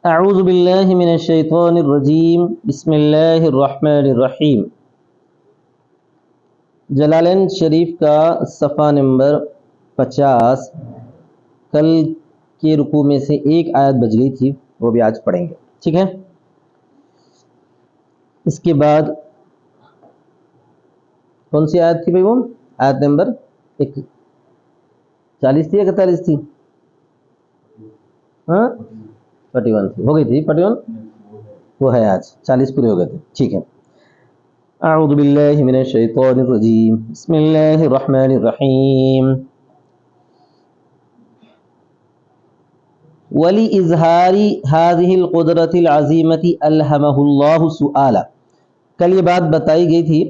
اعوذ باللہ من الشیطان الرجیم بسم اللہ الرحمن الرحیم۔ جلالین شریف کا صفحہ نمبر 50، کل کے رکوع میں سے ایک آیت بچ گئی تھی، وہ بھی آج پڑھیں گے، ٹھیک ہے؟ اس کے بعد کون سی آیت تھی بھائی؟ وہ آیت نمبر 40 تھی یا 41 تھی؟ ہاں 41 تھی، ہو گئی تھی 41، وہ ہے آج 40 پورے ہو گئے تھے، ٹھیک ہے۔ اعوذ باللہ من الشیطان الرجیم بسم اللہ الرحمن الرحیم۔ وَلِإِظْهَارِ هَذِهِ الْقُدْرَةِ الْعَظِيمَةِ أَلْهَمَهُ اللَّهُ سُؤَالًا۔ کل یہ بات بتائی گئی تھی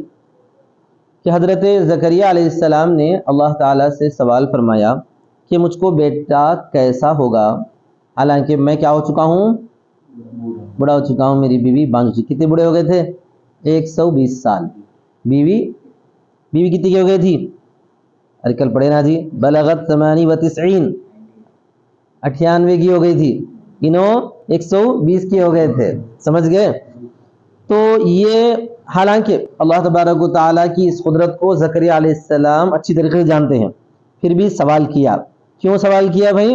کہ حضرت زکریا علیہ السلام نے اللہ تعالیٰ سے سوال فرمایا کہ مجھ کو بیٹا کیسا ہوگا، حالانکہ میں کیا ہو چکا ہوں؟ بڑا ہو چکا ہوں، میری بیوی بانجھ چکی۔ کتنے بڑے ہو گئے تھے؟ 120 سال۔ بیوی کتنی کی ہو گئی تھی؟ ارے کل پڑھے نا جی، بلغت 98، 98 کی ہو گئی تھی، انہوں 120 کی ہو گئے تھے، سمجھ گئے؟ تو یہ حالانکہ اللہ تبارک و تعالیٰ کی اس قدرت کو زکریا علیہ السلام اچھی طریقے سے جانتے ہیں، پھر بھی سوال کیا۔ کیوں سوال کیا بھائی؟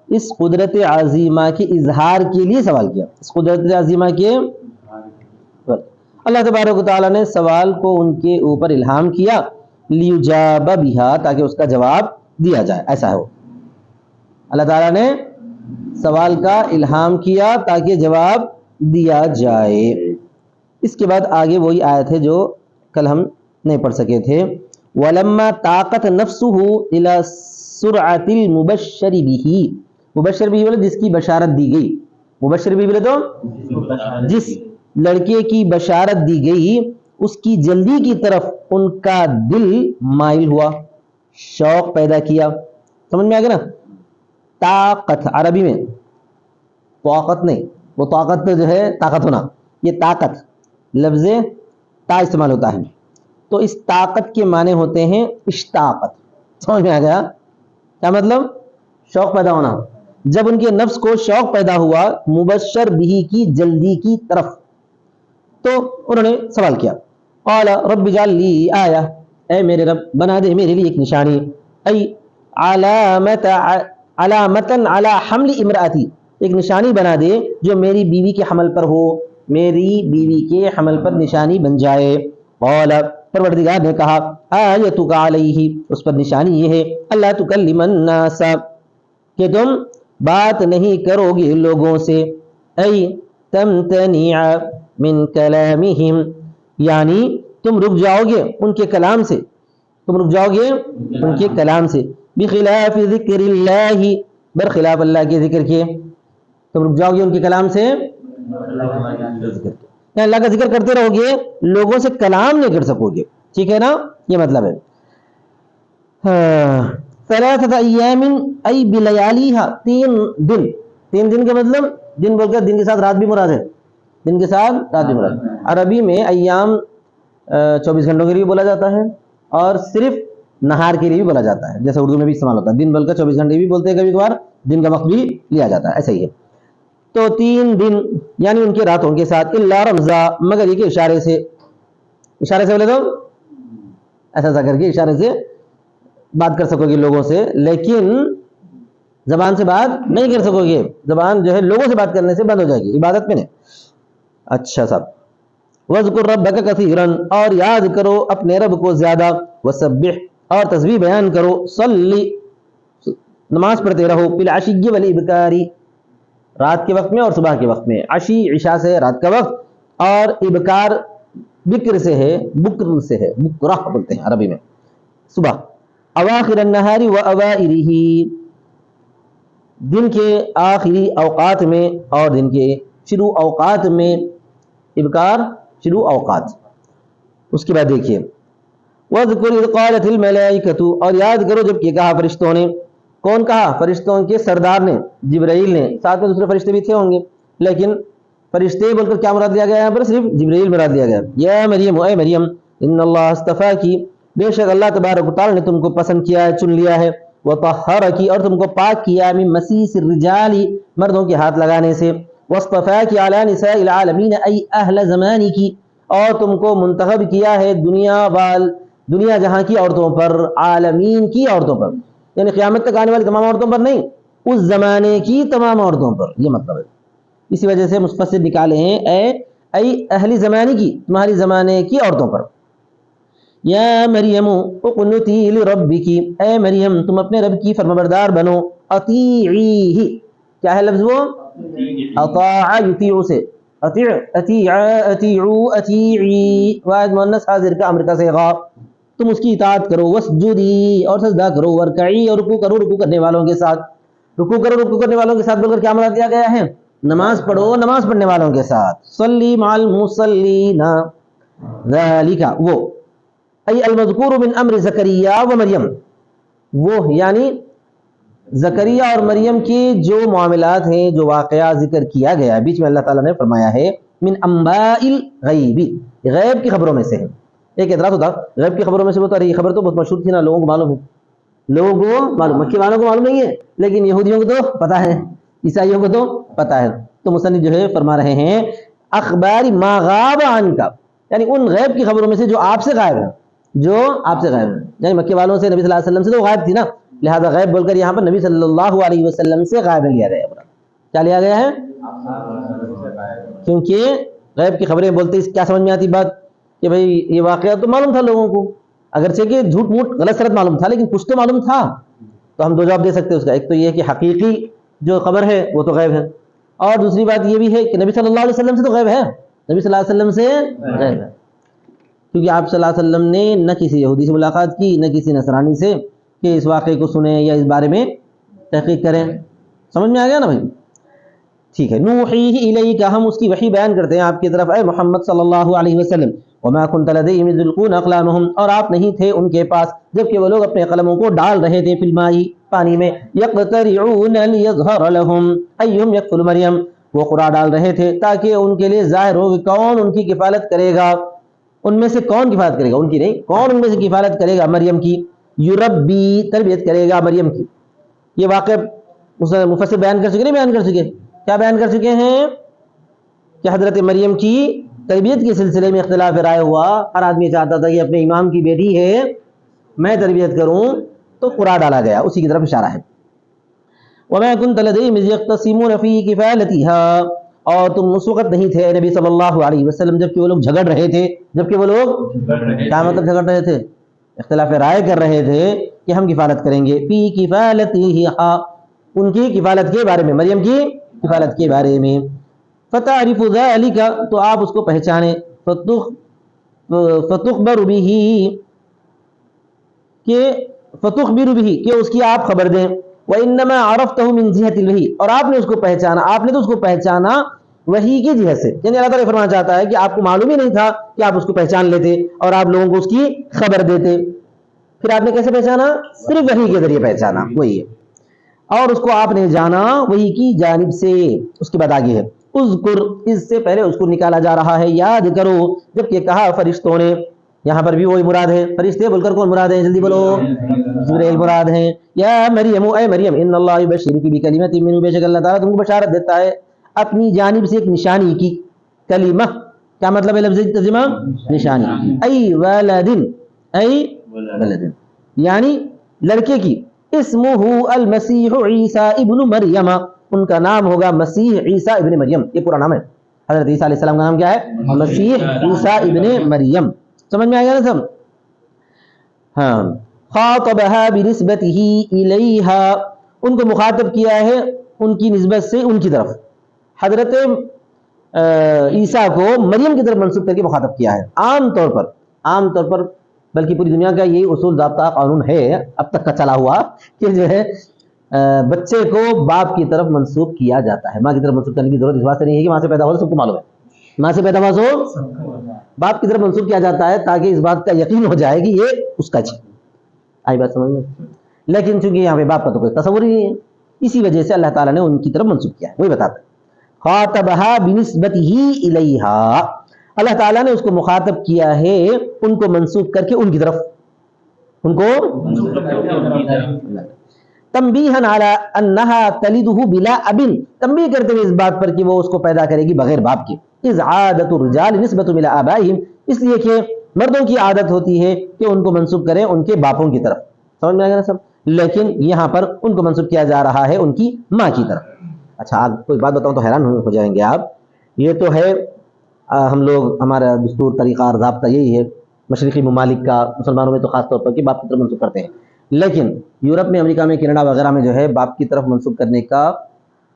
اس قدرت عظیمہ کے اظہار کے لیے سوال کیا۔ اس قدرت عظیمہ کے اللہ تبارک و تعالیٰ نے سوال کو ان کے اوپر الہام کیا، لیجاب بہا، تاکہ اس کا جواب دیا جائے، ایسا ہو۔ اللہ تعالیٰ نے سوال کا الہام کیا تاکہ جواب دیا جائے۔ اس کے بعد آگے وہی آیت ہے جو کل ہم نہیں پڑھ سکے تھے۔ وَلَمَّا طَاقَتْ نَفْسُهُ إِلَى سُرْعَةِ الْمُبَشَّرِ بِهِ، مبشر بھی بولے جس کی بشارت دی گئی، مبشر بھی بولے تو جس لڑکے کی بشارت دی گئی اس کی جلدی کی طرف ان کا دل مائل ہوا، شوق پیدا کیا۔ سمجھ میں آ گیا نا؟ طاقت عربی میں طاقت نہیں، وہ طاقت جو ہے طاقت ہونا، یہ طاقت لفظ تا استعمال ہوتا ہے، تو اس طاقت کے معنی ہوتے ہیں اشتاقت۔ سمجھ میں آ گیا کیا مطلب؟ شوق پیدا ہونا۔ جب ان کے نفس کو شوق پیدا ہوا مبشر بھی کی جلدی کی طرف، تو انہوں نے سوال کیا، قال رب اجعل لی آیہ، اے میرے رب بنا دے میرے لیے ایک نشانی، ای علامتن علی حمل امراتی، ایک نشانی بنا دے جو میری بیوی کے حمل پر ہو، میری بیوی کے حمل پر نشانی بن جائے۔ قال پروردگار نے کہا آیتک علیہ، اس پر نشانی یہ ہے اللہ تکلم الناس، کہ تم بات نہیں کرو گے لوگوں سے، ای تمتنع من کلامہم، یعنی تم رک جاؤ گے ان کے کلام سے، تم رک جاؤ گے ان کے کلام سے، بخلاف ذکر اللہ، برخلاف اللہ کے ذکر کے، تم رک جاؤ گے ان کے کلام سے، یعنی اللہ کا ذکر کرتے رہو گے، لوگوں سے کلام نہیں کر سکو گے، ٹھیک ہے نا؟ یہ مطلب ہے۔ ثلاثۃ ایام ای بلیالیھا، 3 دن کا مطلب، دن بول کر دن کے ساتھ رات بھی مراد ہے، دن کے ساتھ رات بھی مراد۔ عربی میں ایام 24 گھنٹوں کے لیے بولا جاتا ہے اور صرف نہار کے لیے بھی بولا جاتا ہے، جیسے اردو میں بھی استعمال ہوتا ہے، دن بول کر 24 گھنٹے بھی بولتے ہیں، کبھی کبھار دن کا وقت بھی لیا جاتا ہے، ایسا ہی ہے۔ تو 3 دن یعنی ان کے راتوں کے ساتھ، الا رمزا، مگر یہ کہ اشارے سے بولے تو ایسا کر کے اشارے سے بات کر سکو گے لوگوں سے، لیکن زبان سے بات نہیں کر سکو گے، زبان جو ہے لوگوں سے بات کرنے سے بند ہو جائے گی، عبادت میں نہیں۔ اچھا صاحب، وَاذْكُرْ رَبَّكَ كَثِيرًا، اور یاد کرو اپنے رب کو زیادہ، وَسَبِّحْ، اور تسبیح بیان کرو، صلی، نماز پڑھتے رہو، بِالْعَشِيِّ وَالْإِبْكَارِ، رات کے وقت میں اور صبح کے وقت میں، عشی عشاء سے رات کا وقت، اور ابکار بکر سے ہے، بکر سے ہے، بکرہ بولتے ہیں عربی میں، صبح، اواخر النہار و اوائلہ، دن کے آخری اوقات میں اور دن کے شروع اوقات میں، ابکار شروع اوقات۔ اس کے بعد دیکھیے وَاذْكُرْ إِذْ قَالَتِ الْمَلَائِكَةُ، اور یاد کرو جب کہ کہا فرشتوں نے، کون کہا؟ فرشتوں کے سردار نے، جبرائیل نے، ساتھ میں دوسرے فرشتے بھی تھے ہوں گے، لیکن فرشتے بول کر کیا مراد لیا گیا یہاں پر؟ صرف جبرائیل مراد لیا گیا۔ یا مریم، اے مریم، ان اللہ اصطفاکی، بے شک اللہ تبارک و تعالی نے تم کو پسند کیا ہے، چن لیا ہے، وطہرکی، اور تم کو پاک کیا، من مسیس الرجال، مردوں کے ہاتھ لگانے سے، وَاصْطَفَاكِ عَلَى نِسَاءِ الْعَالَمِينَ أَيْ أَهْلَ زَمَانِكِ، اور تم کو منتخب کیا ہے دنیا جہاں کی عورتوں پر، عالمین کی عورتوں پر، یعنی قیامت تک آنے والی تمام عورتوں پر نہیں، اس زمانے کی تمام عورتوں پر، یہ مطلب ہے۔ اسی وجہ سے مفسر نکالے ہیں اے اہل زمانے کی، تمہاری زمانے کی عورتوں پر۔ یا مریم اقنتی لربک، اے مریم تم اپنے رب کی فرمانبردار بنو، اطیعیہ، کیا ہے لفظ وہ؟ اطاع یطیع سے، اطیعوا اطیعی، واحد مؤنث حاضر کا امر کا صیغہ، تم اس کی اطاعت کرو، واسجدی، اور سجدہ کرو، ورکعی، اور رکوع کرو رکوع کرنے والوں کے ساتھ، رکوع کرو رکوع کرنے والوں کے ساتھ بول کر کیا مراد دیا گیا ہے؟ نماز پڑھو نماز پڑھنے والوں کے ساتھ، صلی مع المصلین، ذالک وہ، ای المذکور من امر زکریا و مریم، وہ یعنی زکریا اور مریم کے جو معاملات ہیں، جو واقعہ ذکر کیا گیا ہے بیچ میں، اللہ تعالیٰ نے فرمایا ہے من انباء الغیب، غیب کی خبروں میں سے ہے۔ ایک اعتراض ہوتا غیب کی خبروں میں سے، وہ تو یہ خبر تو بہت مشہور تھی نا، لوگوں کو معلوم ہے، لوگوں کو معلوم، مکی والوں کو معلوم نہیں ہے، لیکن یہودیوں کو تو پتہ ہے، عیسائیوں کو تو پتہ ہے۔ تو مصنف جو ہے فرما رہے ہیں اخبار ما غاب عنک، یعنی ان غیب کی خبروں میں سے جو آپ سے غائب ہے، جو آپ سے غائب ہے، یعنی مکے والوں سے، نبی صلی اللہ علیہ وسلم سے تو غائب تھی نا، لہذا غیب بول کر یہاں پر نبی صلی اللہ علیہ وسلم سے غائب لیا گیا ہے۔ کیا لیا گیا ہے؟ کیونکہ غیب کی خبریں بولتے اس کیا سمجھ میں آتی بات کہ بھئی یہ واقعہ تو معلوم تھا لوگوں کو، اگرچہ کہ جھوٹ موٹ غلط سرت معلوم تھا، لیکن کچھ تو معلوم تھا۔ تو ہم دو جواب دے سکتے ہیں اس کا، ایک تو یہ کہ حقیقی جو خبر ہے وہ تو غیب ہے، اور دوسری بات یہ بھی ہے کہ نبی صلی اللہ علیہ وسلم سے تو غیب ہے، نبی صلی اللہ علیہ وسلم سے غیب ہے، کیونکہ آپ صلی اللہ علیہ وسلم نے نہ کسی یہودی سے ملاقات کی، نہ کسی نصرانی سے کہ اس واقعے کو سنیں یا اس بارے میں تحقیق کریں۔ سمجھ میں آ گیا نا بھائی؟ ٹھیک ہے، نوحیہ الیک، ہم اس کی وحی بیان کرتے ہیں آپ کی طرف، اے محمد صلی اللہ علیہ وسلم، وما کنت لدیہم اذ یلقون اقلامہم، اور آپ نہیں تھے ان کے پاس جبکہ وہ لوگ اپنے قلموں کو ڈال رہے تھے فی الماء، پانی میں، یقترعون لیظہر لہم ایہم یکفل مریم، وہ قرآن ڈال رہے تھے تاکہ ان کے لیے ظاہر ہو کہ کون ان کی کفالت کرے گا، ان میں سے کون کفالت کرے گا، ان کی نہیں، کون ان میں سے کفالت کرے گا مریم کی، یربی، تربیت کرے گا مریم کی۔ یہ واقعہ مفسر بیان کر چکے نہیں بیان کر چکے؟ کیا بیان کر چکے ہیں کہ حضرت مریم کی تربیت کے سلسلے میں اختلاف رائے ہوا، ہر آدمی چاہتا تھا کہ اپنے امام کی بیٹی ہے میں تربیت کروں، تو قرآن ڈالا گیا، اسی کی طرف اشارہ ہے۔ وَمَا كُنْتَ لَدَيْهِمْ إِذْ يَخْتَصِمُونَ فِي كِفَالَتِهَا، اور تم اس وقت نہیں تھے نبی صلی اللہ علیہ وسلم جبکہ وہ لوگ جھگڑ رہے تھے، جبکہ وہ لوگ کیا مطلب جھگڑ رہے تھے؟ اختلاف رائے کر رہے تھے کہ ہم کفالت کریں گے، فی کفالتہا، ان کی کفالت کے بارے میں، مریم کی کفالت کے بارے میں، فتعرف ذلک، تو آپ اس کو پہچانے، فتخبر بہ، کہ فتخبر بہ، کہ اس کی آپ خبر دیں، وانما عرفته من جهة الوحی، اور آپ نے اس کو پہچانا، آپ نے تو اس کو پہچانا وحی کی جہت سے، یعنی اللہ تعالیٰ فرمانا چاہتا ہے کہ آپ کو معلوم ہی نہیں تھا کہ آپ اس کو پہچان لیتے اور آپ لوگوں کو اس کی خبر دیتے، پھر آپ نے کیسے پہچانا؟ صرف وحی کے ذریعے پہچانا، وہی ہے، اور اس کو آپ نے جانا وحی کی جانب سے۔ اس کے بعد آگے ہے اذکر، اس سے پہلے اذکر نکالا جا رہا ہے، یاد کرو، جبکہ کہا فرشتوں نے، یہاں پر بھی وہی مراد ہے، فرشتے بول کر کون مراد ہے؟ جلدی بولو، جبرائیل مراد ہیں۔ یا مریم، اے مریم، ان اللہ یبشرک بکلمۃ منہ، بے شک اللہ تعالیٰ تم کو بشارت دیتا ہے اپنی جانب سے ایک نشانی کی، کلمہ کیا مطلب ہے لفظ ترجمہ؟ نشانی، ای ولد، ای ولد یعنی لڑکے کی، اسمہ المسیح عیسیٰ ابن مریم، ان کا نام ہوگا مسیح عیسیٰ ابن مریم، یہ پورا نام ہے، حضرت عیسیٰ علیہ السلام کا نام کیا ہے؟ مسیح عیسیٰ ابن مریم۔ سمجھ میں آ گیا نا سب؟ ہاں، خاطبہا بنسبتہ الیہا، ان کو مخاطب کیا ہے ان کی نسبت سے ان کی طرف، حضرت عیسیٰ کو مریم کی طرف منسوب کر کے مخاطب کیا ہے، عام طور پر بلکہ پوری دنیا کا یہی اصول ضابطہ قانون ہے اب تک کا چلا ہوا کہ جو ہے بچے کو باپ کی طرف منسوب کیا جاتا ہے، ماں کی طرف منسوب کرنے کی ضرورت اس واسطے نہیں ہے کہ ماں سے پیدا ہو، سب کو معلوم ہے، ماں سے پیدا ہو باپ کی طرف منسوب کیا جاتا ہے تاکہ اس بات کا یقین ہو جائے کہ یہ اس کا آئی بات سمجھ میں، لیکن چونکہ یہاں پہ باپ کا تو کوئی تصور ہی نہیں ہے، اسی وجہ سے اللہ تعالیٰ نے ان کی طرف منسوب کیا ہے، وہی بتاتا ہے خاطبہا بنسبتہ الیہا، اللہ تعالیٰ نے اس کو مخاطب کیا ہے ان کو منسوب کر کے ان کی طرف، ان کو تنبیہن علی انہا تلدہ بلا ابن، تنبیہ کرتے ہوئے اس بات پر کہ وہ اس کو پیدا کرے گی بغیر باپ کے. اذ عادت الرجال نسبت الى آبائہم، اس لیے کہ مردوں کی عادت ہوتی ہے کہ ان کو منسوب کریں ان کے باپوں کی طرف. سمجھ میں آ گیا نا سب؟ لیکن یہاں پر ان کو منسوب کیا جا رہا ہے ان کی ماں کی طرف. اچھا آپ کوئی بات بتاؤں تو حیران ہو جائیں گے آپ. یہ تو ہے ہم لوگ، ہمارا دستور طریقہ اور ضابطہ یہی ہے مشرقی ممالک کا، مسلمانوں میں تو خاص طور پر کہ باپ کی طرف منسوب کرتے ہیں. لیکن یورپ میں، امریکہ میں، کینیڈا وغیرہ میں جو ہے باپ کی طرف منسوب کرنے کا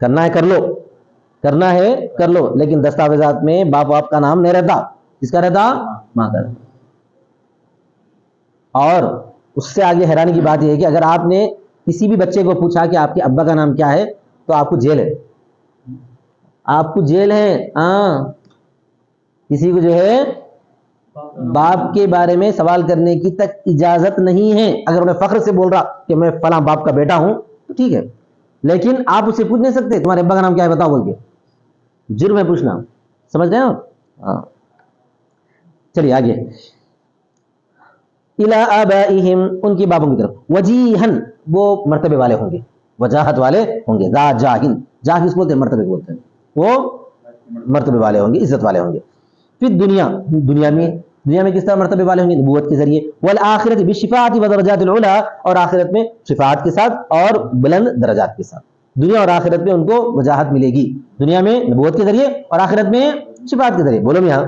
کرنا ہے کر لو، کرنا ہے کر لو، لیکن دستاویزات میں باپ کا نام نہیں رہتا. کس کا رہتا؟ ماں کا. اور اس سے آگے حیرانی کی بات یہ ہے کہ اگر آپ نے کسی بھی بچے کو پوچھا کہ آپ کے ابا کا نام کیا ہے تو آپ کو جیل ہے. آپ کو جیل ہے. ہاں، کسی کو جو ہے باپ کے بارے میں سوال کرنے کی تک اجازت نہیں ہے. اگر انہیں فخر سے بول رہا کہ میں فلاں باپ کا بیٹا ہوں تو ٹھیک ہے، لیکن آپ اسے پوچھ نہیں سکتے تمہارے ابا کا نام کیا ہے بتاؤ بول کے. جرم ہے پوچھنا. سمجھ رہے ہیں آپ؟ ہاں. چلیے آگے. الی آبائہم، ان کے باپوں کی طرف. وجیہن، وہ مرتبے والے ہوں گے، وجاہت والے ہوں گے. ذا جاہن، جاہ کس بولتے ہیں؟ مرتبے بولتے ہیں. وہ مرتبے والے ہوں گے، عزت والے ہوں گے. پھر دنیا میں کس طرح مرتبے والے ہوں گے؟ نبوت کے ذریعے. والآخرت بالشفاعۃ والدرجات العلی، اور آخرت میں شفاعت کے ساتھ اور بلند درجات کے ساتھ. دنیا اور آخرت میں ان کو وجاہت ملے گی، دنیا میں نبوت کے ذریعے اور آخرت میں شفاعت کے ذریعے. بولو میاں.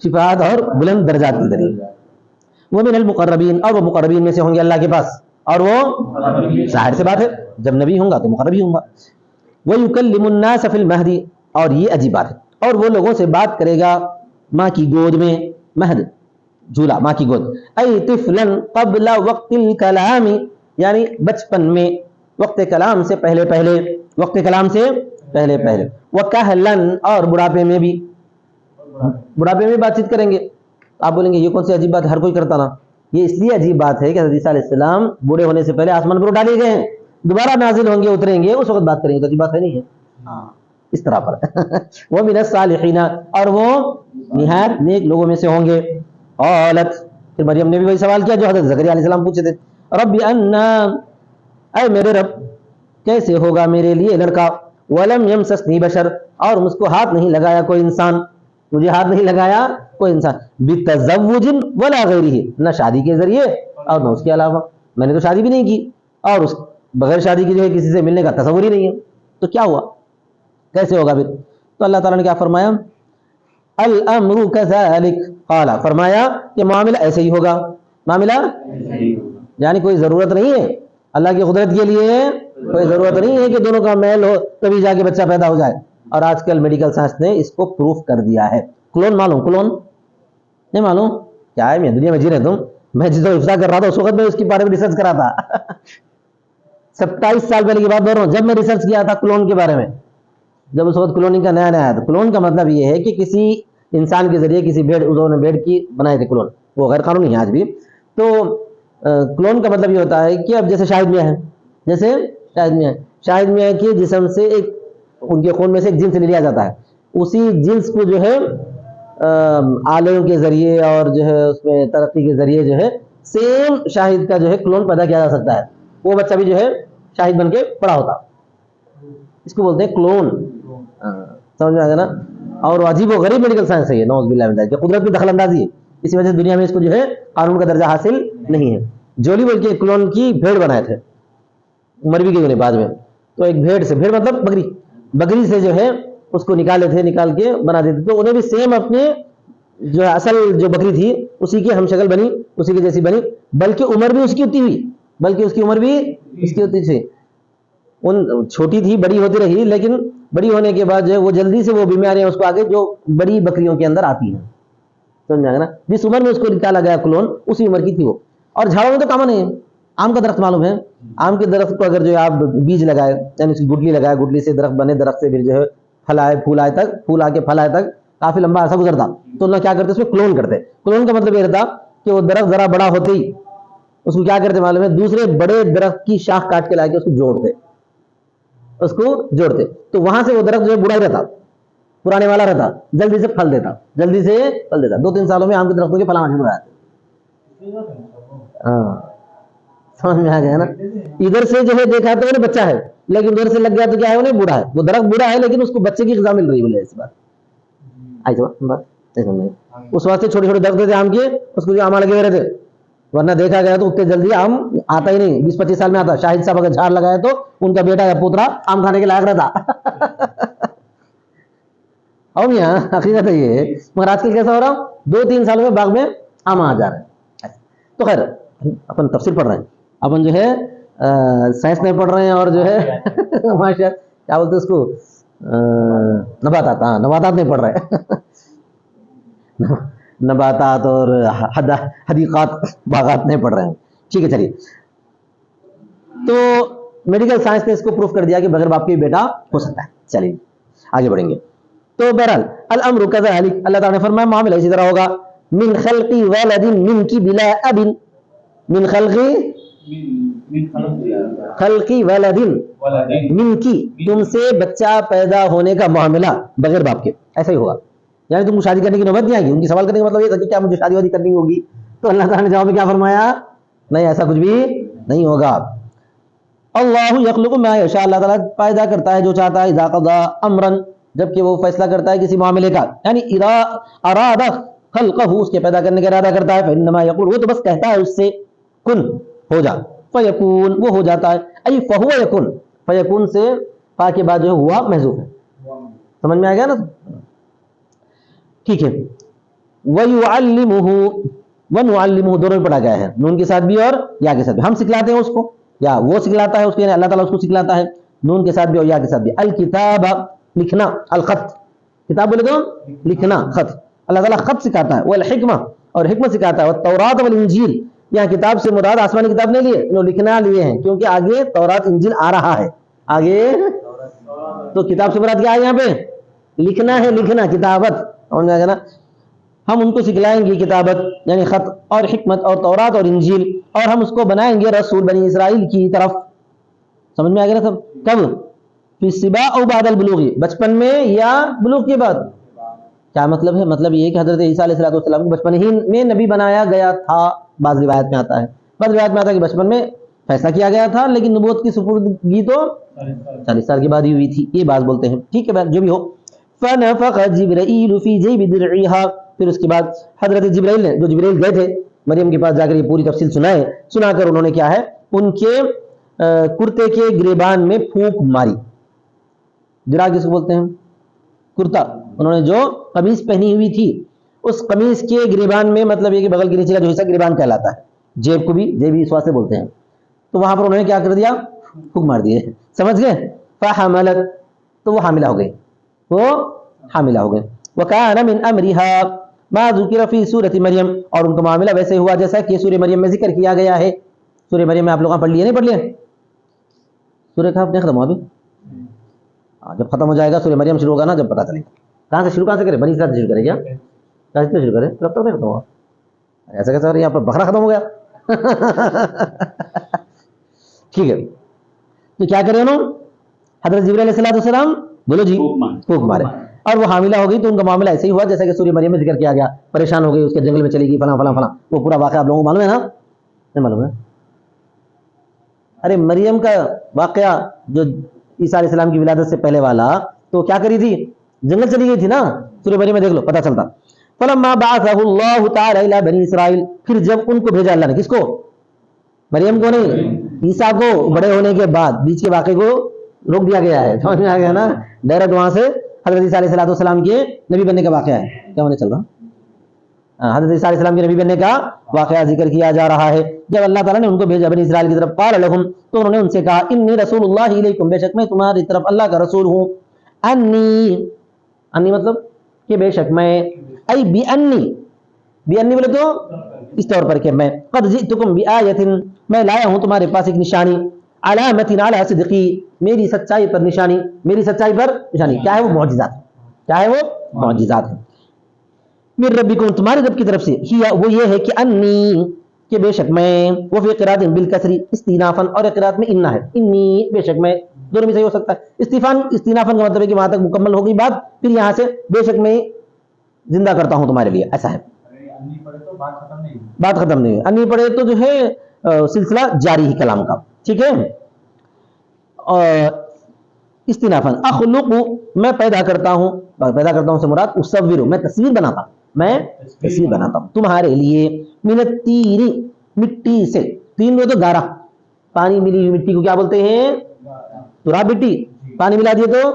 شفاعت اور بلند درجات کے ذریعے. وہ من المقربین، اور وہ مقربین میں سے ہوں گے اللہ کے پاس. اور وہ ظاہر سے بات ہے جب نبی ہوں گا تو مقرب ہی ہوں گا. وَيُكَلِّمُ النَّاسَ فِي الْمَهْدِ، اور یہ عجیب بات ہے، اور وہ لوگوں سے بات کرے گا ماں کی گود میں. مہد، جھولا، ماں کی گود. اَيْ طِفْلًا قَبْلَ وَقْتِ الْكَلَامِ، یعنی بچپن میں، وقت کلام سے پہلے پہلے، وقت کلام سے پہلے پہلے. وَكَهْلًا، اور بڑھاپے میں بھی، بڑھاپے میں بات چیت کریں گے. آپ بولیں گے یہ کون سی عجیب بات ہے، ہر کوئی کرتا نا. یہ اس لیے عجیب بات ہے کہ حضرت عیسیٰ علیہ السلام بوڑھے ہونے سے پہلے آسمان پر اٹھا لیے گئے ہیں، دوبارہ نازل ہوں گے، اتریں گے، اس وقت بات کریں گے. تو عجیب بات ہے نہیں ہے اس طرح پر. وہ من الصالحین، اور وہ نہایت نیک لوگوں میں سے ہوں گے. قالت، پھر مریم نے بھی وہی سوال کیا جو حضرت زکریا علیہ السلام پوچھے تھے. رب انا، اے میرے رب کیسے ہوگا میرے لیے لڑکا. ولم یمسسنی بشر، اور مجھ کو ہاتھ نہیں لگایا کوئی انسان، مجھے ہاتھ نہیں لگایا کوئی انسان. بتزوج ولا غیرہ، نہ شادی کے ذریعے اور نہ اس کے علاوہ. میں نے تو شادی بھی نہیں کی، اور اس بغیر شادی کی جو ہے کسی سے ملنے کا تصور ہی نہیں ہے. تو کیا ہوا، کیسے ہوگا پھر؟ تو اللہ تعالیٰ نے کیا فرمایا؟ الامر کذالک قال، فرمایا کہ معاملہ ایسے ہی ہوگا. معاملہ یعنی کوئی ضرورت نہیں ہے اللہ کی قدرت کے لیے، کوئی ضرورت نہیں ہے کہ دونوں کا میل ہو تبھی جا کے بچہ پیدا ہو جائے. اور آج کل میڈیکل سائنس نے اس کو پروف کر دیا ہے. کلون معلوم؟ کلون نہیں معلوم؟ کیا ہے، میں دنیا میں جی رہے تم، میں جس وقت افطار کر رہا تھا اس وقت میں اس کے بارے میں ریسرچ کرا تھا. 27 سال پہلے کی بات بول رہا ہوں، جب میں ریسرچ کیا تھا کلون کے بارے میں، جب اس وقت کلوننگ کا نیا آیا تھا. کلون کا مطلب یہ ہے کہ کسی انسان کے ذریعے کسی بھیڑ، انہوں نے بھیڑ کی بنائے تھے کلون، وہ غیر قانونی ہے آج بھی. تو کلون کا مطلب یہ ہوتا ہے کہ اب جیسے شاہد میاں ہے، جیسے شاہد میاں کے جسم سے ایک، ان کے خون میں سے ایک جنس لے لیا جاتا ہے، اسی جنس کو جو ہے آلوں کے ذریعے اور جو ہے اس میں ترقی کے ذریعے جو ہے سیم شاہد کا جو ہے کلون پیدا کیا جا سکتا ہے. وہ بچہ بھی جو ہے شاہد بن کے پڑا ہوتا. اس کو بولتے ہیں کلون. سمجھ میں آ گیا نا؟ اور عجیب و غریب میڈیکل سائنس ہے یہ، نعوذ باللہ من ذالک، کہ قدرت کی دخل اندازی ہے. اسی وجہ سے دنیا میں اس کو جو ہے قانون کا درجہ حاصل نہیں ہے. جولی بول کے کلون کی بھیڑ بنائے تھے، مر بھی گئی انہیں بعد میں. تو ایک بھیڑ سے، بھیڑ مطلب بکری سے جو ہے اس کو نکال کے بنا دیتے. تو انہیں بھی سیم اپنے جو اصل جو بکری تھی اسی کی ہم شکل بنی، اسی کی جیسی بنی، بلکہ عمر بھی اس کی اتنی ہوئی، بلکہ اس کی عمر بھی اس کی اتنی تھی. ان چھوٹی تھی، بڑی ہوتی رہی، لیکن بڑی ہونے کے بعد جو ہے وہ جلدی سے وہ بیماریاں اس کو آگے جو بڑی بکریوں کے اندر آتی ہیں. سمجھا گیا نا؟ جس عمر میں اس کو نکالا گیا کلون اسی عمر کی تھی وہ. اور جھاڑوں میں تو کامن ہے. آم کا درخت معلوم ہے؟ آم کے درخت کو اگر جو ہے آپ بیج لگائے، یعنی اس کی گٹلی لگائے، گٹلی سے درخت بنے، درخت سے پھر جو ہے پھل آئے، پھول آئے تک، پھول آ کے پھل آئے تک کافی لمبا عرصہ گزرتا. تو اللہ کیا کرتے اس میں کلون کرتے. کلون کا مطلب یہ رہتا کہ وہ درخت ذرا بڑا ہوتے ہی اس کو کیا کرتے معلوم ہے؟ دوسرے بڑے درخت کی شاخ کاٹ کے لا کے اس کو جوڑتے. تو وہاں سے وہ درخت جو ہے بڑا ہی رہتا، پرانے والا رہتا، جلدی سے پھل دیتا. 2-3 سالوں میں آم کے درختوں کے پھل آنا شروع ہو جاتے. ہاں سمجھ میں آ گیا نا. ادھر سے جو ہے دیکھا تو انہیں بچہ ہے, لیکن ادھر سے لگ گیا تو کیا ہے, انہیں بوڑھا ہے. وہ درخت بوڑھا ہے لیکن اس کو بچے کی غذا مل رہی ہے. بولے اس بات اس واسطے چھوٹے چھوٹے درخت تھے آم کے, اس کو جو آم لگے ہوئے رہتے, ورنہ دیکھا گیا تو اتنے جلدی آم آتا ہی نہیں. 20-25 سال میں آتا. شاہد صاحب اگر جھاڑ لگایا تو ان کا بیٹا یا پوترا آم کھانے کے لائق رہتا. اور یہاں حقیقت ہے یہ. مگر آج کل کیسا ہو رہا, 2-3 سال میں باغ میں آم آ جا رہا ہے. تو خیر اپن تفسیر پڑھ رہے ہیں, اپن جو ہے سائنس نہیں پڑھ رہے ہیں, اور جو ہے ماشاء کیا بولتے اس کو, نباتات. ہاں نباتات نہیں پڑھ رہے. نباتات اور حدیقات باغات نہیں پڑھ رہے ہیں. ٹھیک ہے چلیے. تو میڈیکل سائنس نے اس کو پروف کر دیا کہ بغیر باپ کے بیٹا ہو سکتا ہے. چلیے آگے بڑھیں گے. تو بہرحال الامر کذالک, اللہ تعالیٰ نے فرمایا معاملہ اسی طرح ہوگا. من خلقی ولد منکی بلا اب, من خلقی ولد منکی, تم سے بچہ پیدا ہونے کا معاملہ بغیر باپ کے ایسا ہی ہوگا. یعنی تم کو شادی کرنے کی نوبت نہیں آئے گی. ان کی سوال کرنے کا مطلب یہ تھا کہ کیا مجھے شادی وادی کرنی ہوگی, تو اللہ تعالیٰ نے جواب میں کیا فرمایا, نہیں ایسا کچھ بھی نہیں ہوگا. اللہ یخلق ما یشاء, اللہ تعالیٰ پیدا کرتا ہے جو چاہتا ہے. اذا قضى امرا, جبکہ وہ فیصلہ کرتا ہے کسی معاملے کا, یعنی اذا اراد خلقہ, اس کے پیدا کرنے کا ارادہ کرتا ہے. فانما یقول, وہ تو بس کہتا ہے اس سے کن ہو جا, فیکون, وہ ہو جاتا ہے. ای فہو یکن, فیکون سے فا کے بعد جو ہے ہوا محذوف ہے. سمجھ میں آ گیا نا. ٹھیک ہے. وَيُعَلِّمُهُ وَنُعَلِّمُهُ دونوں میں پڑھا گیا ہے, نون کے ساتھ بھی اور یا کے ساتھ بھی. ہم سکھلاتے ہیں اس کو, یا وہ سکھلاتا ہے اس کو, یعنی اللہ تعالیٰ اس کو سکھلاتا ہے نون کے ساتھ بھی اور یا کے ساتھ بھی. الکتاب, لکھنا. الخط, کتاب بولے تو لکھنا, خط. اللہ تعالیٰ خط سکھاتا ہے. والحکمہ, اور حکمت سکھاتا ہے. والتورات والانجیل, یہاں کتاب سے مراد آسمانی کتاب نہیں لیے, انہوں لکھنا لیے ہیں, کیونکہ آگے تورات انجیل آ رہا ہے. آگے تو کتاب سے مراد کیا ہے یہاں پہ, لکھنا ہے. لکھنا کتابت, ہم ان کو سکھلائیں گے کتابت یعنی خط اور حکمت اور تورات اور انجیل, اور ہم اس کو بنائیں گے رسول بنی اسرائیل کی طرف. سمجھ میں آ گیا سب. کب, فی الصبا او بعد البلوغ, بچپن میں یا بلوغ کے بعد. کیا مطلب ہے, مطلب یہ کہ حضرت عیسیٰ علیہ السلام کو بچپن ہی میں نبی بنایا گیا تھا. بعض روایت میں آتا ہے, بعض روایت میں آتا ہے کہ بچپن میں فیصلہ کیا گیا تھا, لیکن نبوت کی سپردگی تو 40 سال کے بعد ہی ہوئی تھی. یہ بات بولتے ہیں. ٹھیک ہے جو بھی ہو. فنفخ جبرائیل فی جیب درعها, پھر اس کے بعد حضرت جبرائیل نے, جو جبرائیل گئے تھے مریم کے پاس جا کر یہ پوری تفصیل سنا کر انہوں نے کیا ہے, ان کے کرتے کے گریبان میں پھونک ماری. درع کس کو بولتے ہیں, کرتا. انہوں نے جو قمیص پہنی ہوئی تھی اس قمیص کے گریبان میں, مطلب یہ کہ بغل کے نیچے کا جو حصہ گریبان کہلاتا ہے, جیب کو بھی جیب اس واسطے بولتے ہیں. تو وہاں پر انہوں نے کیا کر دیا, پھونک مار دیے. سمجھ گئے. فحملت, تو وہ حاملہ ہو گئی, وہ حاملہ ہو گئے. وَكَانَ مِنْ أَمْرِهَا مَا ذُكِرَ فِي سُورَةِ مریم, اور ان کا معاملہ ویسے ہوا جیسا کہ سورہ مریم میں ذکر کیا گیا ہے. سورہ مریم میں آپ لوگوں نے پڑھ لیے, نہیں پڑھ لیے؟ سورہ کہف نہیں ختم ہوا ابھی, جب ختم ہو جائے گا سورہ مریم شروع ہوگا نا, جب پتہ چلے گا. کہاں سے شروع, کہاں سے کرے, بنی اسرائیل سے شروع کرے کیا, کہاں سے شروع کرے, تب تک نہیں ختم ہوا. ایسا کیسا یہاں پر بکرا ختم ہو گیا. ٹھیک ہے. تو کیا کرے انہوں, حضرت جبرائیل علیہ السلام بولو جی, پھونک مارے, اور وہ حاملہ ہو گئی. تو ان کا معاملہ ایسے ہی ہوا جیسا کہ سورہ مریم میں ذکر کیا گیا. پریشان ہو گئی, اس کے جنگل میں چلی گئی, فلاں فلاں فلاں. وہ پورا واقعہ آپ لوگوں کو معلوم ہے نا, نہیں معلوم ہے؟ ارے مریم کا واقعہ جو عیسیٰ علیہ السلام کی ولادت سے پہلے والا, تو کیا کری تھی, جنگل چلی گئی تھی نا. سورہ مریم میں دیکھ لو, پتہ چلتا. فلما بعثه اللہ تعالی الی بنی اسرائیل, پھر جب ان کو بھیجا اللہ نے, کس کو, مریم کو نہیں, عیسیٰ کو بڑے ہونے کے بعد, بیچ کے واقعے کو روک دیا گیا ہے. سمجھ میں آ گیا نا, ڈائریکٹ وہاں سے حضرت عیسیٰ علیہ السلام کے نبی بننے کا واقعہ ہے. کیا ہونے چل رہا, حضرت عیسیٰ علیہ السلام کے نبی بننے کا واقعہ ذکر کیا جا رہا ہے. جب اللہ تعالیٰ نے ان کو بھیجا بنی اسرائیل کی طرف, قال لهم, تو انہوں نے ان سے کہا, انی رسول اللہ الیکم, بے شک میں تمہاری طرف اللہ کا رسول ہوں. انی مطلب کہ بے شک میں, ای بی انی بولے تو اس طور پر کہ میں, قد جئتکم بآیۃ, میں لایا ہوں تمہارے پاس ایک نشانی, علامت علی صدقی, میری سچائی پر نشانی, میری سچائی پر نشانی. کیا ہے وہ, معجزات. کیا ہے وہ, معجزات ہے. من ربکم, تمہارے رب کی طرف سے, وہ یہ ہے کہ انی, کہ بے شک میں, وہ فی قرات بالکسری استینافا, اور قرات میں اننا ہے, انی بے شک میں, دونوں میں صحیح ہو سکتا ہے. استینافا کا مطلب ہے کہ وہاں تک مکمل ہو گئی بات, پھر یہاں سے بے شک میں زندہ کرتا ہوں تمہارے لیے, ایسا ہے. بات ختم نہیں ہوئی، انی پڑھے تو جو ہے سلسلہ جاری ہی کلام کا، ٹھیک ہے. استنافاً اخلق، میں پیدا کرتا ہوں، پیدا کرتا ہوں سے مراد اصور، میں تصویر بناتا ہوں، میں تصویر بناتا ہوں تمہارے لیے، من الطیر، مٹی سے. تین میں تو گارا، پانی ملی ہوئی مٹی کو کیا بولتے ہیں؟ تراب مٹی. پانی ملا دیے تو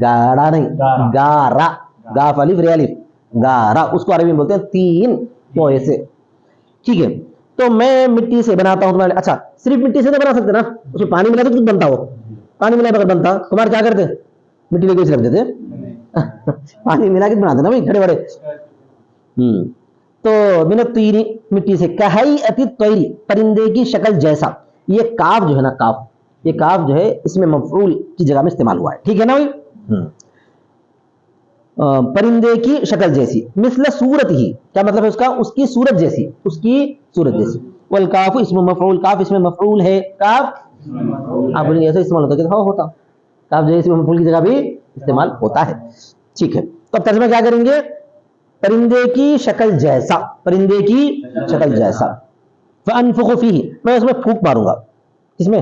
گاڑا نہیں، گارا، گاف الف ری الف، گارا، اس کو عربی میں بولتے ہیں تین پوئے سے. ٹھیک ہے، تو میں مٹی سے بناتا ہوں تمہارے. اچھا صرف مٹی سے تو بنا سکتے نا، اس میں پانی ملا تو بنتا ہو، پانی ملا بغیر بنتا. تمہارے کیا کرتے؟ مٹی لے کے رکھ دیتے، پانی ملا کے بناتے نا بھائی کھڑے بڑے. تو من الطیر، مٹی سے، کہیئت الطیر، پرندے کی شکل جیسا. یہ کاف جو ہے نا، کاف، یہ کاف جو ہے اس میں مفعول کی جگہ میں استعمال ہوا ہے، ٹھیک ہے نا بھائی. پرندے کی شکل جیسی، مثل صورت ہی، کیا مطلب ہے اس کا؟ اس کی صورت جیسی، اس کی صورت جیسی. والکاف اسم مفعول، کاف اس میں مفعول ہے. کاف آپ بولیں ایسے استعمال ہوتا ہے کہ ہاں ہوتا، کاف جو ہے اسم مفعول کی جگہ بھی استعمال ہوتا ہے. ٹھیک ہے، تو اب ترجمہ کیا کریں گے؟ پرندے کی شکل جیسا، پرندے کی شکل جیسا. فانفخ فیہ، میں اس میں پھونک ماروں گا. اس میں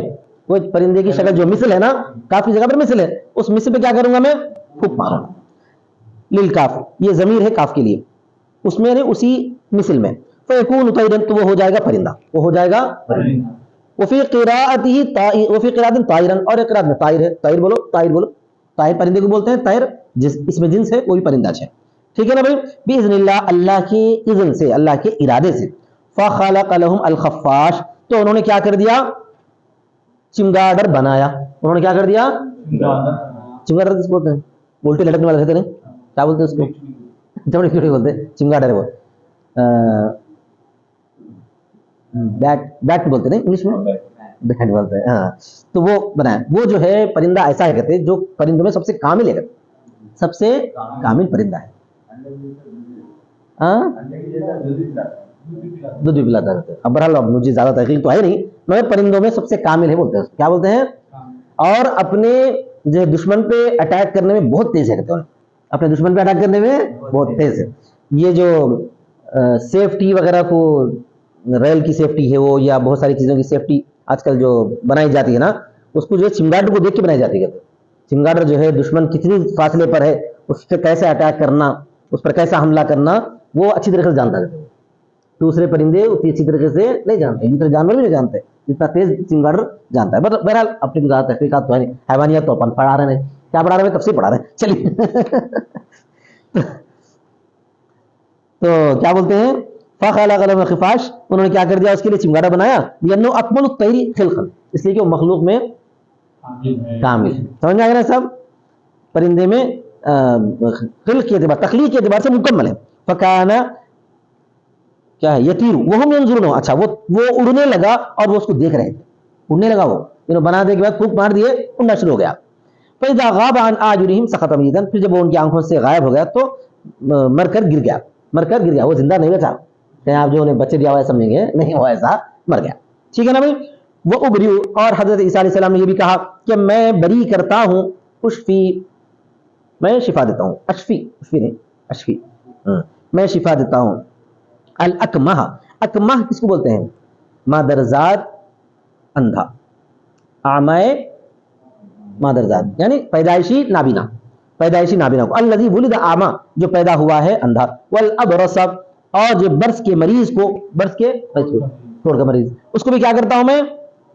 وہ پرندے کی شکل جو مثل ہے نا، کاف کی جگہ پر مثل ہے، اس مثل پہ کیا کروں گا میں؟ پھونک ماروں گا. للکاف، یہ ضمیر ہے کاف کے لیے، اس میں اسی مثل میں. فیکون طیرا، تو وہ ہو جائے گا پرندہ، وہ ہو جائے گا پرندہ. وفی قراءتہ، وفی قراءۃ طائرا، اور ایک قراءت میں طائر ہے. طائر بولو، طائر بولو. طائر پرندے کو بولتے ہیں، طائر جس اس میں جنس ہے وہ بھی پرندہ ہے، ٹھیک ہے نا بھائی. باذن اللہ، اللہ کی اذن سے، اللہ کے ارادے سے. فخلق لهم الخفاش، تو انہوں نے کیا کر دیا؟ چمگاڈر بنایا. انہوں نے کیا کر دیا؟ چمگاڈر کس بولتے ہیں؟ بولتے لٹکنے والے رہتے ہیں، کیا بولتے ہیں اس کو؟ چمڑی کیوں نہیں بولتے؟ چمگاڈر. وہ بیٹ بولتے ہیں انگلش میں، بیٹ بولتے ہیں ہاں. تو وہ بنایا، وہ جو ہے پرندہ ایسا ہے کہتے ہیں جو پرندوں میں سب سے کامل ہے، سب سے کامل پرندہ ہے. دودھ بھی پلاتا ہے. اب بہرحال اب مجھے زیادہ تحقیق تو ہے نہیں، مگر پرندوں میں سب سے کامل ہے بولتے ہیں. کیا بولتے ہیں؟ اور اپنے جو دشمن پہ اٹیک کرنے میں بہت تیز ہے، کہتے ہیں اپنے دشمن پہ اٹیک کرنے میں بہت تیز ہے. یہ جو سیفٹی وغیرہ کو، ریل کی سیفٹی ہے وہ، یا بہت ساری چیزوں کی سیفٹی آج کل جو بنائی جاتی ہے نا، اس کو جو ہے چمگاڈر کو دیکھ کے بنائی جاتی ہے. چمگاڈر جو ہے دشمن کتنی فاصلے پر ہے، اس پہ کیسے اٹیک کرنا، اس پر کیسا حملہ کرنا، وہ اچھی طریقے سے جانتا ہے. دوسرے پرندے اتنی اچھی طریقے سے نہیں جانتے، دوسرے جانور بھی نہیں جانتے جتنا تیز چمگاڈر جانتا ہے. بہرحال اپنی زیادہ تحقیقات تو ہے نہیں، حیوانیات تو اپن پڑھا رہے ہیں. کیا پڑھا رہے ہیں؟ تفسیر پڑھا رہے ہیں. چلیے تو کیا بولتے ہیں؟ فخلق لهم الخفاش، انہوں نے کیا کر دیا؟ اس کے لیے چمگاڈر بنایا. لأنه اکمل الطیر خلقا، اس لیے کہ وہ مخلوق میں کامل ہے. سمجھ میں آ گیا سب؟ پرندے میں خلق کے اعتبار، تخلیق کے اعتبار سے مکمل ہے. فکان، کیا ہے؟ یطیر وہم ینظرون. اچھا وہ اڑنے لگا اور وہ اس کو دیکھ رہے تھے. اڑنے لگا، وہ انہوں بنا دے کے بعد پھونک مار دیے، اڑنا شروع ہو گیا. فاذا غاب عن اعینہم سقط میتا، پھر جب وہ ان کی آنکھوں سے غائب ہو گیا تو مر کر گر گیا. مر کر گر گیا، وہ زندہ نہیں بچا. آپ جو انہیں بچے دیا ہوا ہے سمجھیں گے، نہیں وہ ایسا مر گیا. ٹھیک ہے نا بھائی. وہ ابریو، اور حضرت عیسیٰ علیہ السلام نے یہ بھی کہا کہ میں بری کرتا ہوں، اشفی، میں شفا دیتا ہوں. اشفی، اشفی نہیں، اشفی، میں شفا دیتا ہوں. الاکمہ، اکمہ کس کو بولتے ہیں؟ مادرزاد، اندھا. اعمائے مادرزاد یعنی پیدائشی نابینا، پیدائشی نابینا کو. الذی ولد اعمى، جو پیدا ہوا ہے اندھا. والابرص، اور جو برس کے مریض کو، برس کے چھوڑ کا مریض، اس کو بھی کیا کرتا ہوں میں؟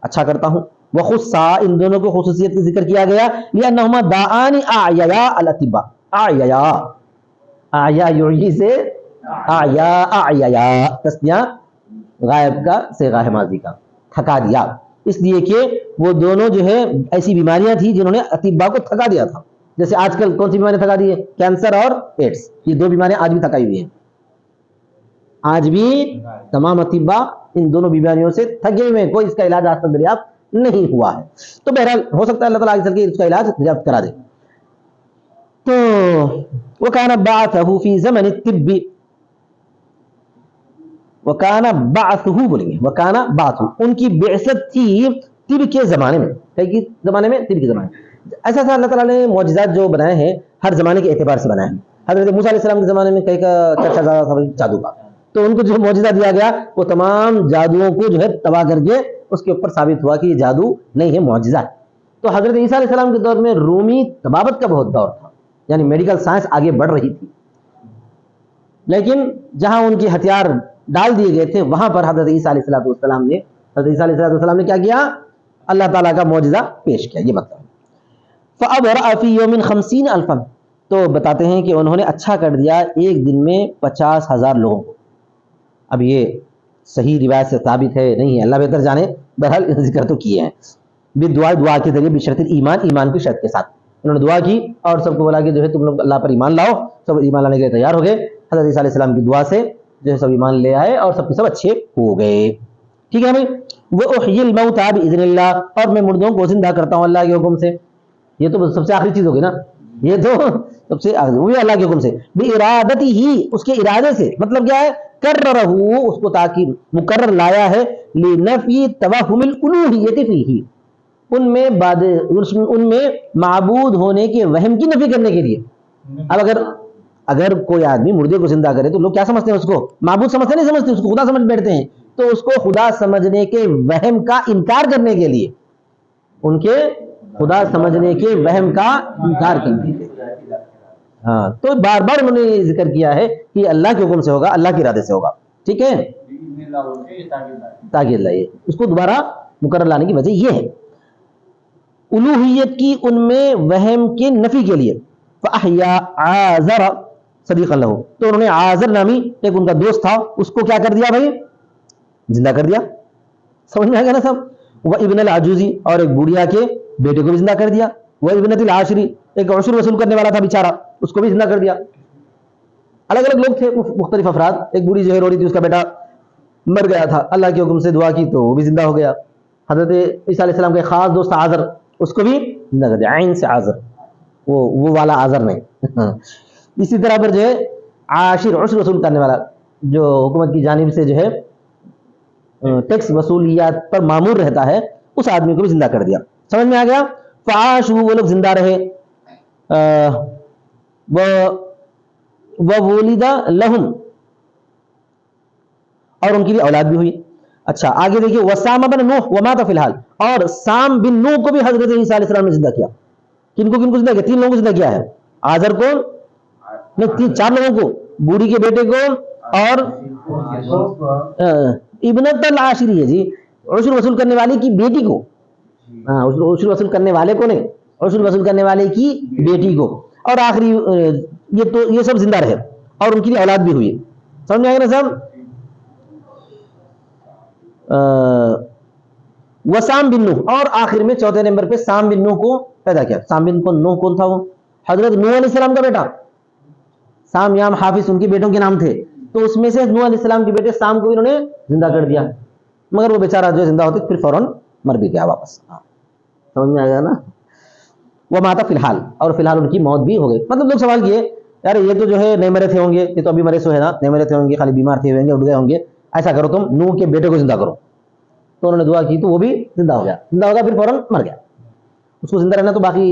اچھا کرتا ہوں. وخصا، ان دونوں کو خصوصیت کا ذکر کیا گیا. لانہما داعان اعیاء الاطباء، اعیاء، اعیاء یعی سے اعیاء، تسنیہ غائب کا صیغہ ہے ماضی کا، تھکا دیا. اس لیے کہ وہ دونوں جو ہے ایسی بیماریاں تھیں جنہوں نے اطباء کو تھکا دیا تھا. جیسے آج کل کون سی بیماریاں تھکا دی ہے؟ کینسر اور ایڈس. یہ دو بیماریاں آج بھی تھکائی ہوئی ہیں. آج بھی تمام اطباء ان دونوں بیماریوں سے تھکے ہوئے ہیں، کوئی اس کا علاج آج تک دریافت نہیں ہوا ہے. تو بہرحال ہو سکتا ہے اللہ تعالیٰ آگے چل کے اس کا علاج دریافت کرا دے. تو وَكَانَ بَعْثَهُ فِي زَمَنِ الطِّبِّ، وَكَانَ بَعْثُهُ بولیں گے، وَكَانَ بَعْثُهُ، ان کی بعثت تھی طب کے زمانے میں. طب کے زمانے میں ایسا تھا. اللہ تعالیٰ نے معجزات جو بنائے ہیں ہر زمانے کے اعتبار سے بنائے ہیں. حضرت موسیٰ علیہ السلام کے زمانے میں کئی کا چرچا زیادہ تھا جادو کا، تو ان کو جو معجزہ دیا گیا وہ تمام جادوؤں کو جو ہے تباہ کر کے اس کے اوپر ثابت ہوا کہ یہ جادو نہیں ہے، معجزہ ہے۔ تو حضرت عیسیٰ علیہ السلام کے دور میں رومی طبابت کا بہت دور تھا، یعنی میڈیکل سائنس آگے بڑھ رہی تھی، لیکن جہاں ان کے ہتھیار ڈال دیے گئے تھے وہاں پر حضرت عیسیٰ علیہ السلام نے کیا کیا؟ اللہ تعالیٰ کا معجزہ پیش کیا، یہ مطلب۔ فَأَبْرَأَ فِي يَوْمٍ 50,000، تو بتاتے ہیں کہ انہوں نے اچھا کر دیا ایک دن میں 50,000 لوگوں کو۔ اب یہ صحیح روایت سے ثابت ہے نہیں ہے، اللہ بہتر جانے، بہرحال ذکر تو کیے ہیں۔ دعا کے ذریعے بشرط ایمان کی شرط کے ساتھ انہوں نے دعا کی اور سب کو بولا کہ جو ہے تم لوگ اللہ پر ایمان لاؤ، سب ایمان لانے کے لیے تیار ہو گئے۔ حضرت عیسیٰ علیہ السلام کی دعا سے جو ہے سب ایمان لے آئے اور سب کے سب اچھے ہو گئے، ٹھیک ہے بھائی۔ وَأُحْيِي الْمَوْتَىٰ بِإِذْنِ اللَّهِ، اور میں مردوں کو زندہ کرتا ہوں اللہ کے حکم سے۔ یہ تو سب سے آخری چیز ہوگی نا، یہ تو سب سے آخری، وہ بھی اللہ کے حکم سے، بِإِرَادَتِهِ، اس کے ارادے سے، مطلب کیا ہے؟ کررہ، اس کو تاکہ مقرر لایا ہے، لِنَفْيِ تَوَہُّمِ الْأُلُوهِيَّةِ فِيهِ، ان میں معبود ہونے کے وہم کی نفی کرنے کے لیے۔ اب اگر کوئی آدمی مردے کو زندہ کرے تو لوگ کیا سمجھتے ہیں؟ اس کو معبود سمجھتے نہیں سمجھتے، اس کو خدا سمجھ بیٹھتے ہیں، تو اس کو خدا سمجھنے کے وہم کا انکار کرنے کے لیے، ان کے خدا سمجھنے کے وہم کا انکار کرنے کے لیے، ہاں، تو بار بار انہوں نے ذکر کیا ہے کہ اللہ کے حکم سے ہوگا، اللہ کے ارادے سے ہوگا، ٹھیک ہے، تاکہ اللہ، اس کو دوبارہ مقرر لانے کی وجہ یہ ہے الوہیت کی ان میں وہم کے نفی کے لیے۔ فَأَحْيَا عَازَرَ صدیقا لہو، تو انہوں نے عازر نامی ایک ان کا دوست تھا، اس کو کیا کر دیا بھائی؟ زندہ کر دیا، سمجھ میں آ گیا نا سب۔ وَإِبْنَ الْعَجُوزِ، اور ایک بوڑھیا کے بیٹے کو بھی زندہ کر دیا۔ وَإِبْنَةِ الْعَاشِرِ، ایک عشر وصول کرنے والا تھا بیچارہ، اس کو بھی زندہ کر دیا۔ الگ الگ لوگ تھے، مختلف افراد، ایک بوڑھی جو ہے رو رہی تھی، اس کا بیٹا مر گیا تھا، اللہ کے حکم سے دعا کی تو وہ بھی زندہ ہو گیا۔ حضرت عیسیٰ علیہ السلام کا ایک خاص دوست عازر، اس کو بھی زندہ کر دیا، عین سے عازر، وہ والا عازر نہیں۔ اسی طرح پر جو ہے عاشر، عشر وصول کرنے والا، جو حکومت کی جانب سے جو ہے ٹیکس وصولیات پر مامور رہتا ہے، اس آدمی کو بھی زندہ کر دیا، سمجھ میں آ گیا۔ فعاشوا، وہ لوگ زندہ رہے، وولد لہم، اور ان کی بھی اولاد بھی ہوئی۔ اچھا آگے دیکھیے، وسام بن نوح ومات فی الحال، اور سام بن نوح کو بھی حضرت عیسیٰ علیہ السلام نے زندہ کیا۔ کن کو زندہ کیا؟ 3 لوگوں کو زندہ کیا ہے، عازر کو نہیں، 4 لوگوں کو، بوڑھی کے بیٹے کو اور ابنۃ العاشری ہے جی، عشر وصول کرنے والے کی بیٹی کو، ہاں، عشر وصول کرنے والے کو نہیں، عشر وصول کرنے والے کی بیٹی کو، اور آخری یہ سب زندہ رہے اور ان کی اولاد بھی ہوئی، سمجھ میں آئے نا سب۔ وسام بن نوح، اور آخر میں چوتھے نمبر پہ سام بن نوح کو پیدا کیا۔ سام بن نوح کون تھا؟ وہ حضرت نوح علیہ السلام کا بیٹا، سام یام حافظ ان کے بیٹوں کے نام تھے، تو اس میں سے نوح علیہ السلام کے بیٹے سام کو انہوں نے زندہ کر دیا، مگر وہ بیچارہ جو زندہ ہوتے پھر فوراً مر بھی گیا واپس، سمجھ میں آ گیا نا۔ وہ ماتا فی الحال، اور فی الحال ان کی موت بھی ہو گئی۔ مطلب لوگ سوال کیے یار یہ تو جو ہے نہیں مرے تھے ہوں گے، یہ تو ابھی مرے سو ہے نا، نہیں مرے تھے ہوں گے، خالی بیمار تھے ہوں گے، اٹھ گئے ہوں گے، ایسا کرو تم نوح کے بیٹے کو زندہ کرو، تو انہوں نے دعا کی تو وہ بھی زندہ ہو گیا، زندہ ہو گیا پھر فوراً مر گیا۔ اس کو زندہ رہنا تو باقی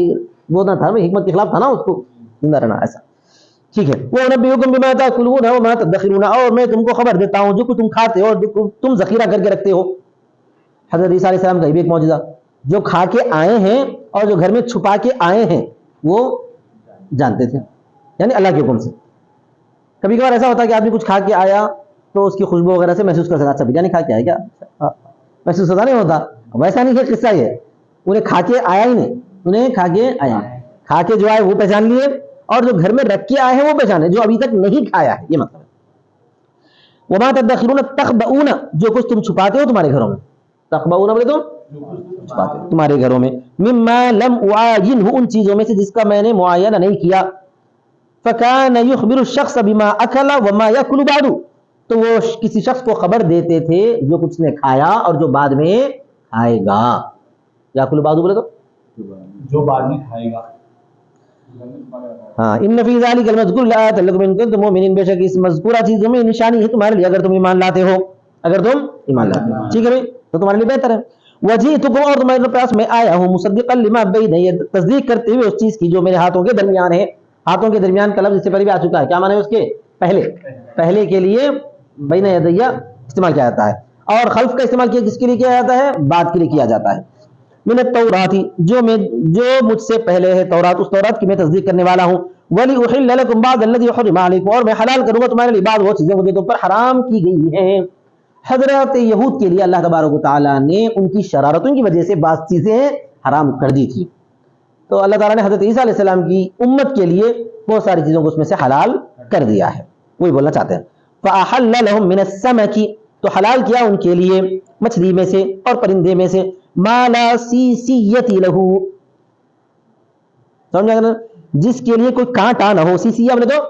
وہ نہ تھا، حکمت کے خلاف تھا نا اس کو زندہ رہنا، ایسا ٹھیک ہے۔ وہ نبیکم بما تاکلون وما تدخرون، اور میں تم کو خبر دیتا ہوں جو کچھ تم کھاتے ہو اور جو تم ذخیرہ کر کے رکھتے ہو۔ حضرت عیسیٰ علیہ السلام کا یہ بھی ایک معجزہ، جو کھا کے آئے ہیں اور جو گھر میں چھپا کے آئے ہیں وہ جانتے تھے، یعنی اللہ کے حکم سے۔ کبھی کبھار ایسا ہوتا ہے کہ آدمی کچھ کھا کے آیا تو اس کی خوشبو وغیرہ سے محسوس کر سکتا، اچھا بریانی کھا کے آئے کیا، محسوس ہوتا نہیں ہوتا، ویسا نہیں ہے قصہ یہ، انہیں کھا کے آیا ہی نہیں، انہیں کھا کے آیا، کھا کے جو آئے وہ پہچان لیے، اور جو گھر میں رکھ کے آئے ہیں وہ پہچانے جو ابھی تک نہیں کھایا ہے، یہ مطلب ہے۔ وما تدخرون تخبؤون، جو کچھ تم چھپاتے ہو تمہارے گھروں میں، تخبؤون بولے تو چھپاتے ہو تمہارے گھروں میں، مما لم اعینہ، ان چیزوں میں سے جس کا میں نے معینہ نہیں کیا، فکان یخبر الشخص بما اکل وما یاکل بعد، تو وہ کسی شخص کو خبر دیتے تھے جو کچھ نے کھایا اور جو بعد میں کھائے گا، یاکل بعد بولے تو جو بعد میں کھائے گا۔ ہاں، ان فی ذلک المذکور لآیات لکم ان کنتم مؤمنین، بے شک اس مذکورہ چیزوں میں نشانی ہے تمہارے لیے اگر تم ایمان لاتے ہو، اگر تم ایمان لاتے ہو، ٹھیک ہے بھائی، تو تمہارے لیے بہتر ہے۔ وجئتکم، اور تمہارے پاس میں آیا ہوں، مصدقا لما بین، تصدیق کرتے ہوئے اس چیز کی جو میرے ہاتھوں کے درمیان ہے، ہاتھوں کے درمیان کا لفظ اس سے پہلے بھی آ چکا ہے. کیا معنی ہے اس کے؟ پہلے کے لیے بین یدیہ استعمال کیا جاتا ہے. اور خلف کا استعمال کس کے لیے کیا جاتا ہے؟ بعد کے لیے کیا جاتا ہے. من التورات جو مجھ سے پہلے ہے تورات، اس تورات کی میں تصدیق کرنے والا ہوں. وَلِأُحِلَّ لَكُمْ بَعْضَ الَّذِي حُرِّمَ عَلَيْكُمْ، اور میں حلال کروں گا تمہارے لیے بعض وہ چیزیں جو تم پر حرام کی گئی ہیں. حضرت یہود کے لیے اللہ تبارک و تعالیٰ نے ان کی شرارتوں کی وجہ سے بعض چیزیں حرام کر دی تھی. تو اللہ تعالیٰ نے حضرت عیسیٰ علیہ السلام کی امت کے لیے بہت ساری چیزوں کو اس میں سے حلال کر دیا ہے. وہی بولنا چاہتے ہیں. فَأَحَلَّ لَهُم مِّنَ السَّمَكِ، تو حلال کیا ان کے لیے مچھلی میں سے اور پرندے میں سے مَا لَا سِيسِيَّةِ لَهُ، سمجھا نا، جس کے لیے کوئی کانٹا نہ ہو. سیسیہ بولے تو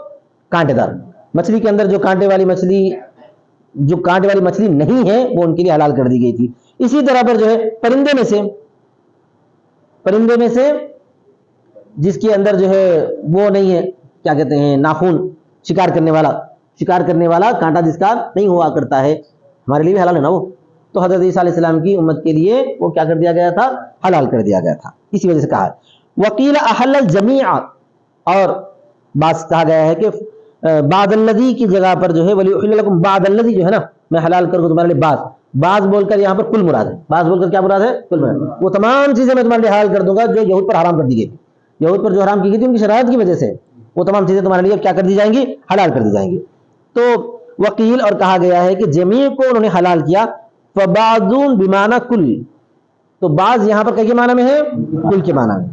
کانٹے دار. مچھلی کے اندر جو کانٹے والی مچھلی نہیں ہے وہ ان کے لیے حلال کر دی گئی تھی. اسی طرح پر جو ہے پرندے میں سے جس کے اندر جو ہے وہ نہیں ہے، کیا کہتے ہیں، ناخن، شکار کرنے والا کانٹا جس کا نہیں ہوا کرتا ہے، ہمارے لیے بھی حلال ہے نا وہ. تو حضرت عیسیٰ علیہ السلام کی امت کے لیے وہ کیا کر دیا گیا تھا؟ حلال کر دیا گیا تھا. اسی وجہ سے کہا وقیل احل الجمیع، اور بات کہا گیا ہے کہ بعد الذی کی جگہ پر جو ہے ولی احل لکم بعد الذی جو ہے نا، میں حلال کر دوں تمہارے لیے بعض بول کر یہاں پر کل مراد ہے. بعض بول کر کیا مراد ہے؟ کل مراد. وہ تمام چیزیں میں تمہارے لیے حلال کر دوں گا جو یہود پر حرام کر دی گئی تھی. یہود پر جو حرام کی گئی تھی ان کی شرائط کی وجہ سے وہ تمام چیزیں تمہارے لیے کیا کر دی جائیں گی؟ حلال کر دی جائیں گی. تو وقیل، اور کہا گیا ہے کہ جمیع کو انہوں نے حلال کیا. فبعضون بمعنی کل، تو بعض یہاں پر کئی معنی میں ہے؟ کل کے معنی میں،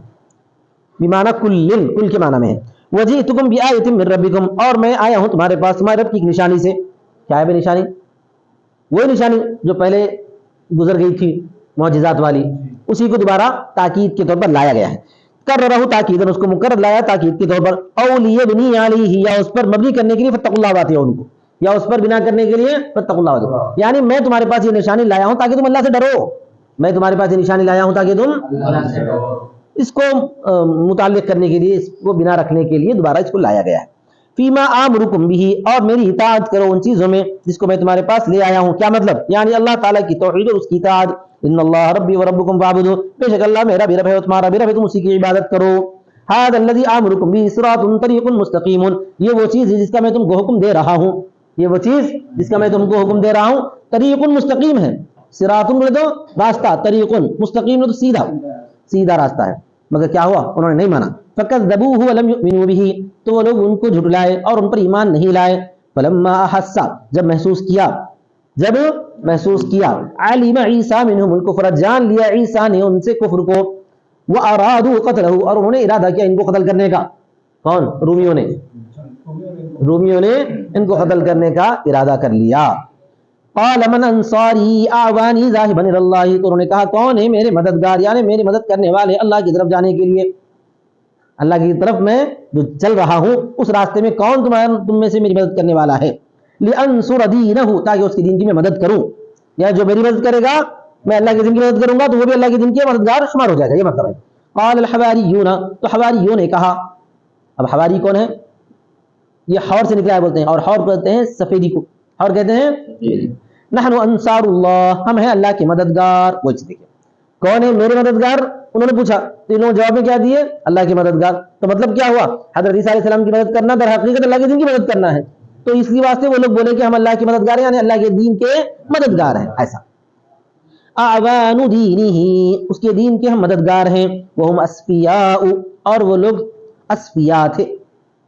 بمعنی کل کے معنی میں ہے. وجئتکم بآیۃ من ربکم، اور میں آیا ہوں تمہارے پاس تمہارے رب کی نشانی سے. کیا ہے بے نشانی؟ وہی نشانی جو پہلے گزر گئی تھی معجزات والی، اسی کو دوبارہ تاکید کے طور پر لایا گیا ہے. کررہ تاکیدن، اس کو مکرر لایا تاکید کے طور پر. او لیبنی علیہ، یا اس پر مبنی کرنے کے لیے فتقوا اللہ باتیں ان کو، یا اس پر بنا کرنے کے لیے فتقوا اللہ باتیں. یعنی میں تمہارے پاس یہ نشانی لایا ہوں تاکہ تم اللہ سے ڈرو. میں تمہارے پاس یہ نشانی لایا ہوں تاکہ تم اللہ سے ڈرو. اس کو متعلق کرنے کے لیے، اس کو بنا رکھنے کے لیے دوبارہ اس کو لایا گیا ہے. فیما آمرکم بھی، اور میری اطاعت کرو ان چیزوں میں جس کو میں تمہارے پاس لے آیا ہوں. کیا مطلب؟ یعنی اللہ تعالیٰ کی توحید اور اس کی اطاعت. ان اللہ ربی و ربکم فاعبدوہ، بے شک اللہ میرا بھی رب ہے اور تمہارا بھی رب ہے، تم اسی کی عبادت کرو. ھذا الذی آمرکم بھی صراط طریق مستقیم، یہ وہ چیز ہے جس کا میں تم کو حکم دے رہا ہوں. یہ وہ چیز جس کا میں تم کو حکم دے رہا ہوں طریق مستقیم ہے. صراط بولے تو راستہ، طریق مستقیم تو سیدھا راستہ ہے. مگر کیا ہوا؟ انہوں نے نہیں مانا. فکذبوہ ولم یؤمنوا بہ، تو وہ لوگ ان کو جھٹلائے اور ان پر ایمان نہیں لائے. فلما احس، جب محسوس کیا علم عیسیٰ منہم الکفر، جان لیا عیسیٰ نے ان سے کفر کو. وارادوا قتلہ، اور انہوں نے ارادہ کیا ان کو قتل کرنے کا. کون؟ رومیوں نے ان کو قتل کرنے کا ارادہ کر لیا. قال من انصاری اعوانی ذاہبا الی اللہ، تو انہوں نے کہا کون ہے میرے مددگار، یعنی میری مدد کرنے والے اللہ کی طرف جانے کے لیے. اللہ کی طرف میں جو چل رہا ہوں اس راستے میں کون تم میں سے میری مدد کرنے والا ہے. لانصر دینہ، تاکہ اس کے دین کی میں مدد کروں. یا جو میری مدد کرے گا میں اللہ کے دین کی مدد کروں گا تو وہ بھی اللہ کے دین کے مددگار شمار ہو جائے گا. یہ مطلب ہے. قال الحواریون، تو حواریوں نے کہا. اب حواری کون ہے؟ یہ حور سے نکلا ہے بولتے ہیں، اور حور کہتے ہیں سفیدی کو. حور کہتے ہیں نحن انصار اللہ، ہم ہیں اللہ کے مددگار. وہ چیز دیکھیں کون ہے میرے مددگار، انہوں نے پوچھا تو انہوں نے جواب میں کیا دیے؟ اللہ کے مددگار. تو مطلب کیا ہوا؟ حضرت عیسیٰ علیہ السلام کی مدد کرنا در حقیقت اللہ کے دین کی مدد کرنا ہے. تو اس لیے واسطے وہ لوگ بولے کہ ہم اللہ کے مددگار ہیں، یعنی اللہ کے دین کے مددگار ہیں. ایسا اعوان دینہ، اس کے دین کے ہم مددگار ہیں. وہم اصفیاء، اور وہ لوگ اصفیاء تھے.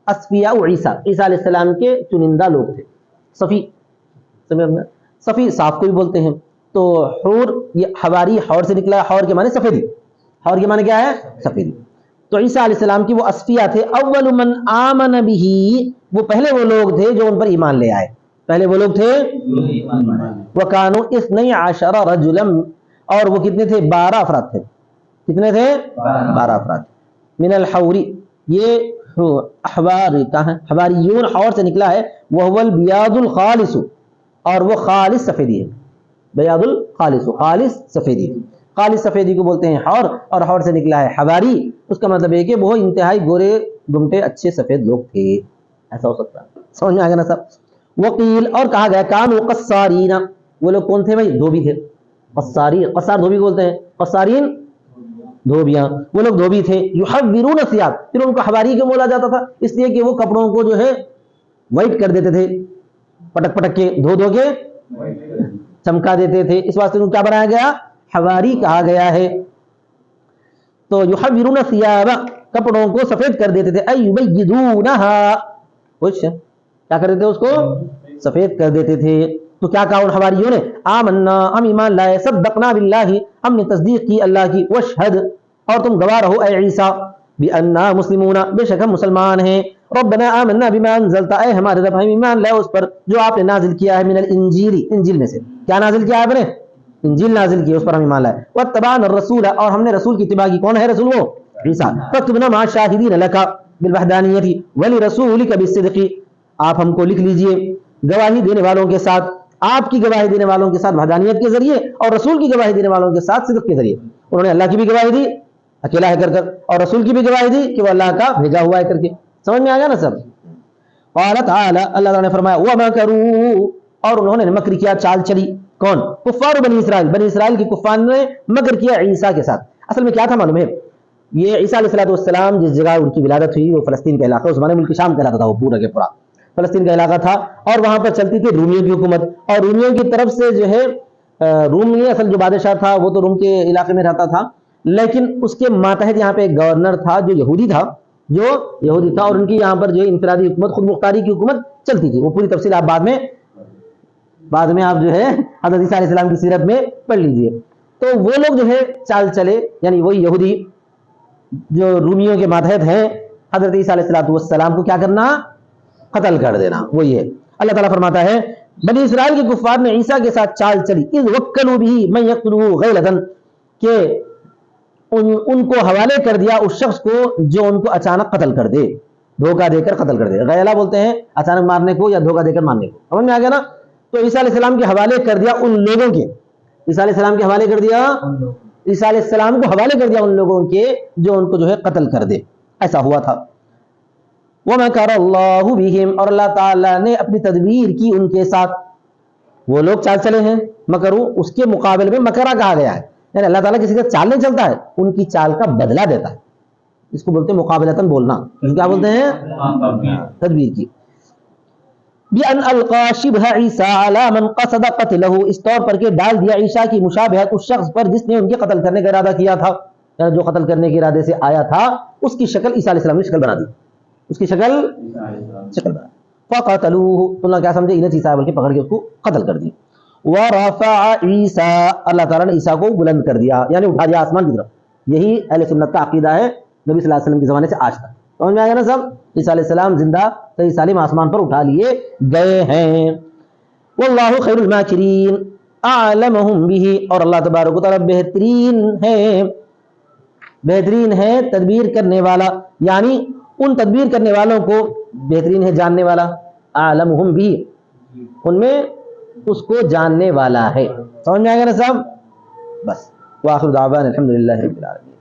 اصفیاء عیسیٰ علیہ السلام کے چنندہ لوگ تھے. صفی، صفی صاف کو بھی بولتے ہیں. تو حور، یہ حواری حور سے نکلا ہے. حور کے معنی سفیدی، حور کے معنی کیا ہے؟ سفیدی. تو عیسیٰ علیہ السلام کی وہ اصفیاء تھے. اول من آمن بہ، وہ پہلے وہ لوگ تھے جو ان پر ایمان لے آئے. پہلے وہ لوگ تھے. وکانوا 12 رجلا، اور وہ کتنے تھے؟ 12 افراد تھے. کتنے تھے؟ 12 افراد. من الحوری، یہ احوار کا ہے. حواریون حور سے نکلا ہے. وهو البیاض الخالص، اور وہ خالص سفیدی ہے. بیاض الخالص، خالص سفیدی. خالص سفیدی کو بولتے ہیں حور، اور حور سے نکلا ہے حواری. اس کا مطلب ہے کہ وہ انتہائی گورے گمٹے اچھے سفید لوگ تھے. ایسا ہو سکتا ہے. سمجھ میں آ گیا نا سب؟ وقیل، اور کہا گیا کانوا قصارین، وہ لوگ کون تھے بھائی؟ دھوبی تھے. قصاری، قصار دھوبی کو بولتے ہیں. قصارین دھوبیاں، وہ لوگ دھوبی تھے. یحورون ثیاب، پھر ان کو حواری کیوں بولا جاتا تھا؟ اس لیے کہ وہ کپڑوں کو جو ہے وائٹ کر دیتے تھے، پٹک پٹک کے دھو کے چمکا دیتے تھے، اس واسطے ان کو کیا بنایا گیا؟ حواری کہا گیا ہے. تو یحورون ثیاب، کپڑوں کو سفید کر دیتے تھے. ایبیضونھا، کچھ کیا کر دیتے تھے؟ اس کو سفید کر دیتے تھے. تو کیا کہا ان حواریوں نے؟ آمنا، ہم ایمان لائے، صدقنا باللہ، ہم نے تصدیق کی اللہ کی، واشہد، اور تم گواہ رہو اے عیسیٰ، بأننا مسلمون، بے شک ہم مسلمان ہیں. ربنا آمنا بما انزلتا، اے ہمارے رب ہم ایمان لائے اس پر جو آپ نے نازل کیا ہے، من الانجیل، انجیل میں سے. کیا نازل کیا ہے آپ نے؟ انجیل نازل کی، اس پر ہم ایمان لائے. واتبعنا الرسول، اور ہم نے رسول کی اتباع کی. کون ہے رسول؟ وہ عیسیٰ. فاکتبنا مع الشاہدین لک بالوحدانیۃ ولرسولک بالصدق، آپ ہم کو لکھ لیجئے گواہی دینے والوں کے ساتھ، آپ کی گواہی دینے والوں کے ساتھ وحدانیت کے ذریعے، اور رسول کی گواہی دینے والوں کے ساتھ صدق کے ذریعے. انہوں نے اللہ کی بھی گواہی دی اکیلا ہے کر، اور رسول کی بھی گواہی دی کہ وہ اللہ کا بھیجا ہوا ہے کر کے. سمجھ میں آ گیا نا سب؟ قال تعالی، اللہ تعالی نے فرمایا، ومکروا، اور انہوں نے مکر کیا، چال چلی. کون؟ کفار بنی اسرائیل، بنی اسرائیل کے کفار نے مکر کیا عیسیٰ کے ساتھ. اصل میں کیا تھا معلوم ہے؟ یہ عیسیٰ علیہ السلام جس جگہ ان کی ولادت ہوئی وہ فلسطین کا علاقہ، اس زمانے ملک شام کہلاتا تھا، وہ پورا کے پورا فلسطین کا علاقہ تھا، اور وہاں پر چلتی تھی رومیوں کی حکومت. اور رومیوں کی طرف سے جو ہے روم اصل جو بادشاہ تھا وہ تو روم کے علاقے میں رہتا تھا، لیکن اس کے ماتحت یہاں پہ ایک گورنر تھا جو یہودی تھا، اور ان کی یہاں پر جو انفرادی حکومت، خود مختاری کی حکومت چلتی تھی. وہ پوری تفصیل آپ بعد میں آپ جو ہے حضرت عیسیٰ علیہ السلام کی سیرت میں پڑھ لیجئے. تو وہ لوگ جو ہے چال چلے، یعنی وہی یہودی جو رومیوں کے ماتحت ہیں، حضرت عیسیٰ علیہ السلام کو کیا کرنا؟ قتل کر دینا. وہ یہ اللہ تعالیٰ فرماتا ہے بنی اسرائیل کے کفار نے عیسیٰ کے ساتھ چال چلی. اذ وکلوا به من یقتلہ غیلۃ، کہ ان کو حوالے کر دیا اس شخص کو جو ان کو اچانک قتل کر دے، دھوکہ دے کر قتل کر دے. غیلہ بولتے ہیں اچانک مارنے کو یا دھوکہ دے کر مارنے کو. سمجھ میں آ گیا نا؟ تو عیسیٰ علیہ السلام کے حوالے کر دیا ان لوگوں کے، عیسیٰ علیہ السلام کے حوالے کر دیا، عیسیٰ علیہ السلام کو حوالے کر دیا ان لوگوں کے جو ان کو جو ہے قتل کر دے. ایسا ہوا تھا. وَمَكَرَ اللَّهُ بِهِمْ، اور اللہ تعالیٰ نے اپنی تدبیر کی ان کے ساتھ. وہ لوگ چال چلے ہیں، مکرو، اس کے مقابل میں مکرہ کہا گیا ہے. یعنی اللہ تعالیٰ کسی کا چال نہیں چلتا ہے، ان کی چال کا بدلہ دیتا ہے. اس کو بولتے ہیں مقابلتاً بولنا. کیا بولتے ہیں؟ تدبیر کی. بِأَنْ أَلْقَى شِبْهَ عِيسَىٰ عَلَىٰ مَنْ قَصَدَ قَتْلَهُ، اس طور پر کہ ڈال دیا عیسیٰ کی مشابہت اس شخص پر جس نے ان کے قتل کرنے کا ارادہ کیا تھا. جو قتل کرنے کے ارادے سے آیا تھا اس کی شکل عیسیٰ علیہ السلام نے شکل بنا دی، اس کی شکل بنا. فَقَتَلُوهُ، اللہ کیا سمجھے؟ انہیں عیسیٰ بول کے پکڑ کے اس کو قتل کر دیا. وَرَفَعَ عِيسَىٰ، اللہ تعالیٰ نے عیسیٰ کو بلند کر دیا، یعنی اٹھا دیا آسمان کی طرف. یہی اہل سنت کا عقیدہ ہے نبی صلی اللہ علیہ وسلم کے زمانے سے آج تک. سمجھ میں آ گیا نا سب؟ عیسیٰ علیہ السلام زندہ صحیح سالم آسمان پر اٹھا لیے گئے ہیں. واللہ خیر الماکرین اعلمہم بہ، اور اللہ تبارک و تعالیٰ بہترین ہے تدبیر کرنے والا، یعنی ان تدبیر کرنے والوں کو بہترین ہے جاننے والا. اعلمہم بہ، ان میں اس کو جاننے والا ہے. سمجھ میں آ گیا نا صاحب؟ بس. وآخر دعوانا الحمدللہ رب العالمین.